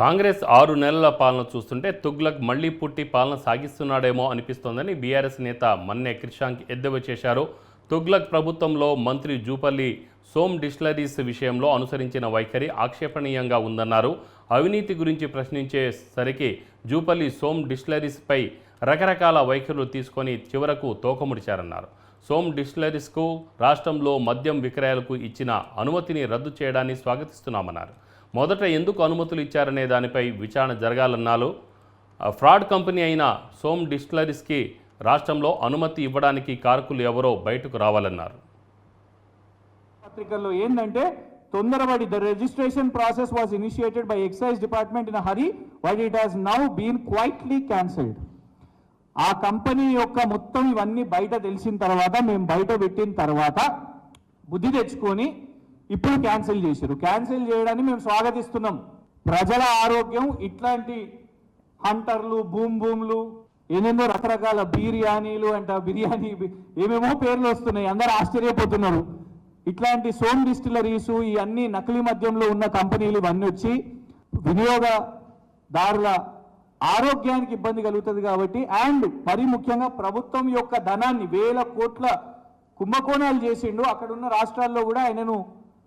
కాంగ్రెస్ 6 నెలల పాలన చూస్తుంటే తుగ్లక్ మళ్లీ పుట్టి పాలన సాగిస్తున్నాడేమో అనిపిస్తోందని బీఆర్ఎస్ నేత మన్నె క్రిషాంక్ ఎద్దేవా చేశారు. తుగ్లక్ ప్రభుత్వంలో మంత్రి జూపల్లి సోమ్ డిస్టిలరీస్ విషయంలో అనుసరించిన వైఖరి ఆక్షేపణీయంగా ఉందన్నారు. అవినీతి గురించి ప్రశ్నించేసరికి జూపల్లి సోమ్ డిస్టిలరీస్పై రకరకాల వైఖరులు తీసుకొని చివరకు తోకముడిచారన్నారు. సోమ్ డిస్టిలరీస్కు రాష్ట్రంలో మద్యం విక్రయాలకు ఇచ్చిన అనుమతిని రద్దు చేయడాన్ని స్వాగతిస్తున్నామన్నారు. మొదట ఎందుకు అనుమతులు ఇచ్చారనే దానిపై విచారణ జరగాలన్నారు. ఫ్రాడ్ కంపెనీ అయిన సోమ్ డిస్టిలరీస్కి రాష్ట్రంలో అనుమతి ఇవ్వడానికి కారకులు ఎవరో బయటకు రావాలన్నారు. పత్రికల్లో ఏంటంటే తొందరపడి the registration process was initiated by excise department in hurry but it has now been quietly cancelled. ఆ కంపెనీ యొక్క మొత్తం ఇవన్నీ బయట తెలిసిన తర్వాత మేము బయట పెట్టిన తర్వాత బుద్ధి తెచ్చుకొని ఇప్పుడు క్యాన్సిల్ చేశారు. క్యాన్సిల్ చేయడాన్ని మేము స్వాగతిస్తున్నాం. ప్రజల ఆరోగ్యం ఇట్లాంటి హంటర్లు భూములు ఏమేమో రకరకాల బిర్యానీలు అంట బిర్యానీ ఏమేమో పేర్లు వస్తున్నాయి. అందరూ ఆశ్చర్యపోతున్నారు. ఇట్లాంటి సోమ్ డిస్టిలరీస్ ఈ అన్ని నకిలీ మద్యంలో ఉన్న కంపెనీలు ఇవన్నీ వచ్చి వినియోగదారుల ఆరోగ్యానికి ఇబ్బంది కలుగుతుంది కాబట్టి అండ్ మరీ ముఖ్యంగా ప్రభుత్వం యొక్క ధనాన్ని వేల కోట్ల కుంభకోణాలు చేసిండు. అక్కడున్న రాష్ట్రాల్లో కూడా ఆయనను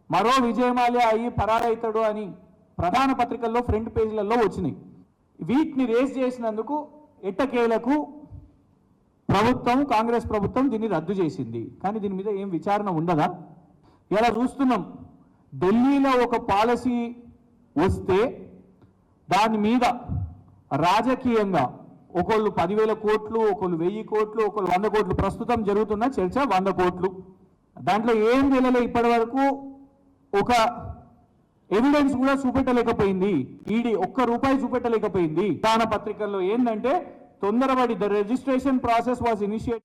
మరో విజయమాల్య అయ్యి పరారైతాడు అని ప్రధాన పత్రికల్లో ఫ్రంట్ పేజీలలో వచ్చినాయి. వీటిని రేస్ చేసినందుకు ఎట్టకేలకు ప్రభుత్వం కాంగ్రెస్ ప్రభుత్వం దీన్ని రద్దు చేసింది. కానీ దీని మీద ఏం విచారణ ఉండదా? ఇలా చూస్తున్నాం. ఢిల్లీలో ఒక పాలసీ వస్తే దాని మీద రాజకీయంగా ఒకళ్ళు 10,000 కోట్లు, ఒకళ్ళు 1000 కోట్లు, ఒకళ్ళు 100 కోట్లు. ప్రస్తుతం జరుగుతున్న చర్చ 100 కోట్లు. దాంట్లో ఏం తెలియలే ఇప్పటి వరకు. ఒక ఎవిడెన్స్ కూడా చూపెట్టలేకపోయింది. ఈడీ ₹1 చూపెట్టలేకపోయింది. ప్రధాన పత్రికల్లో ఏంటంటే తొందరపడి the registration process was initiate